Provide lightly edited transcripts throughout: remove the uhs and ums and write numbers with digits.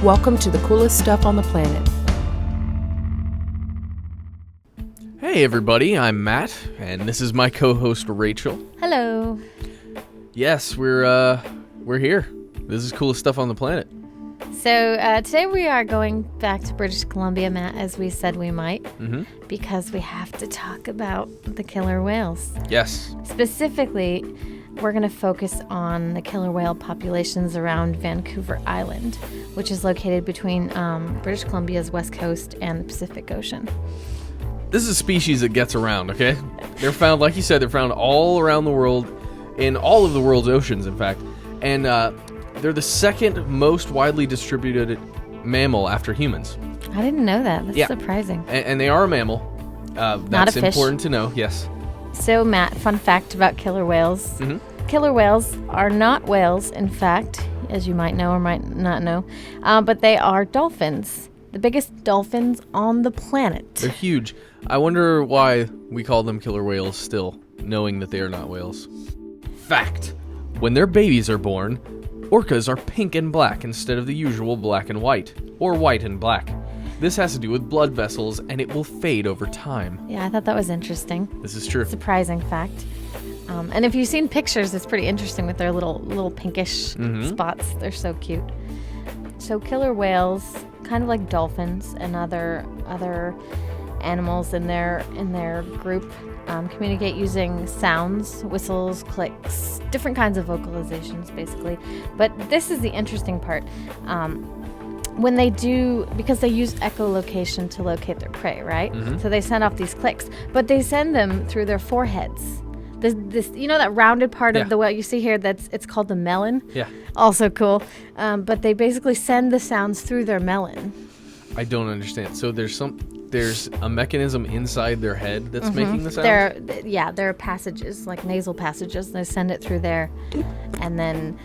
Welcome to the coolest stuff on the planet. Hey everybody, I'm Matt, and this is my co-host Rachel. Hello. Yes, we're here. This is coolest stuff on the planet. So today we are going back to British Columbia, Matt, as we said we might, because we have to talk about the killer whales. Yes. Specifically, we're going to focus on the killer whale populations around Vancouver Island, which is located between British Columbia's west coast and the Pacific Ocean. This is a species that gets around, okay? They're found, like you said, they're found all around the world, in all of the world's oceans, in fact. And they're the second most widely distributed mammal after humans. I didn't know that. That's surprising. And they are a mammal. Not a fish. That's important to know, yes. So, Matt, fun fact about killer whales. Killer whales are not whales, in fact, as you might know or might not know, but they are dolphins. The biggest dolphins on the planet. They're huge. I wonder why we call them killer whales still, knowing that they are not whales. Fact. When their babies are born, orcas are pink and black instead of the usual black and white, or white and black. This has to do with blood vessels, and it will fade over time. Yeah, I thought that was interesting. This is true. Surprising fact. And if you've seen pictures, it's pretty interesting with their little pinkish spots. They're so cute. So killer whales, kind of like dolphins and other animals in their group, communicate using sounds, whistles, clicks, different kinds of vocalizations, basically. But this is the interesting part. When they do, because they use echolocation to locate their prey, right? So they send off these clicks, but they send them through their foreheads. This you know that rounded part of the whale you see here, it's called the melon? Yeah. Also cool. But they basically send the sounds through their melon. I don't understand. So there's a mechanism inside their head that's making the sound? There are passages, like nasal passages. They send it through there, and then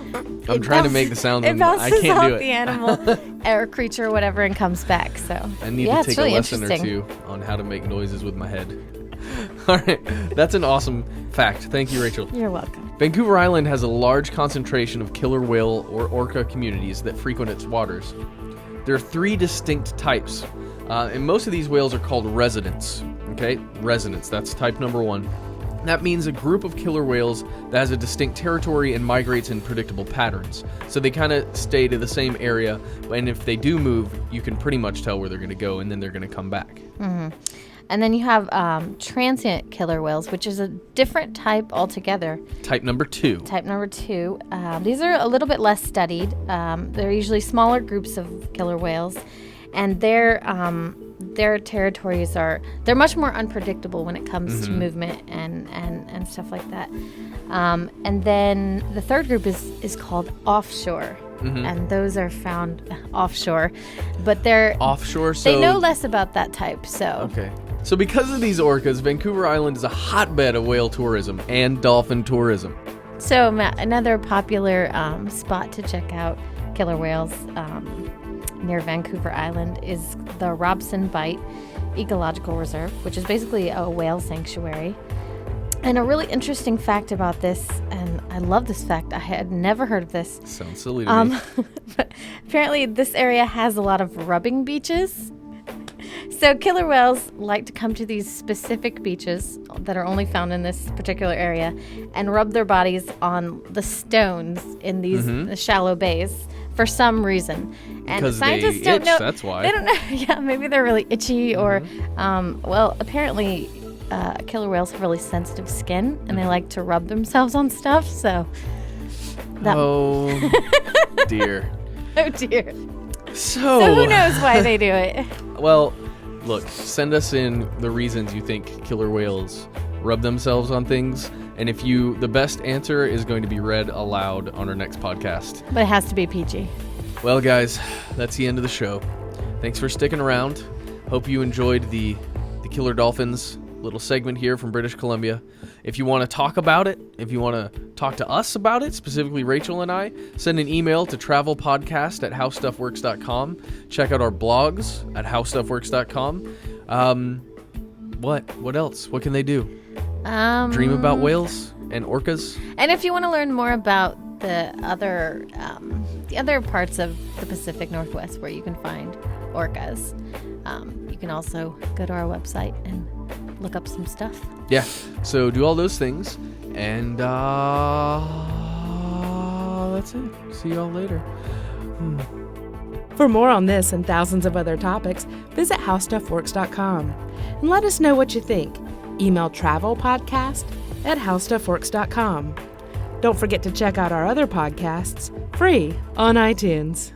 I'm trying to make the sound, and I can't do it. The animal or creature or whatever and comes back. So I need to take a lesson or two on how to make noises with my head. All right, that's an awesome fact. Thank you, Rachel. You're welcome. Vancouver Island has a large concentration of killer whale or orca communities that frequent its waters. There are 3 distinct types, and most of these whales are called residents. Okay, residents, that's type number 1. That means a group of killer whales that has a distinct territory and migrates in predictable patterns. So they kind of stay to the same area, and if they do move, you can pretty much tell where they're going to go, and then they're going to come back. And then you have transient killer whales, which is a different type altogether. Type number 2. These are a little bit less studied. They're usually smaller groups of killer whales, and their territories they're much more unpredictable when it comes to movement and stuff like that. And then the third group is called offshore. And those are found offshore, but they're offshore. So they know less about that type. So okay. So because of these orcas, Vancouver Island is a hotbed of whale tourism and dolphin tourism. So Matt, another popular spot to check out killer whales near Vancouver Island is the Robson Bight Ecological Reserve, which is basically a whale sanctuary. And a really interesting fact about this, and I love this fact, I had never heard of this. Sounds silly to me. But apparently this area has a lot of rubbing beaches. So killer whales like to come to these specific beaches that are only found in this particular area and rub their bodies on the stones in these shallow bays for some reason. And because scientists they don't itch, know. That's why. They don't know. Yeah, maybe they're really itchy or, apparently killer whales have really sensitive skin and they like to rub themselves on stuff. So. Oh dear. Oh dear. So who knows why they do it? Well, look, send us in the reasons you think killer whales rub themselves on things, and the best answer is going to be read aloud on our next podcast. But it has to be PG. Well, guys, that's the end of the show. Thanks for sticking around. Hope you enjoyed the killer dolphins little segment here from British Columbia. If you want to talk about it, if you want to talk to us about it, specifically Rachel and I, send an email to travelpodcast@howstuffworks.com. Check out our blogs at howstuffworks.com. What else? What can they do? Dream about whales and orcas. And if you want to learn more about the other parts of the Pacific Northwest where you can find orcas. You can also go to our website and look up some stuff. Yeah, so do all those things, and that's it. See y'all later. For more on this and thousands of other topics, visit howstuffworks.com and let us know what you think. Email travelpodcast@howstuffworks.com. Don't forget to check out our other podcasts, free on iTunes.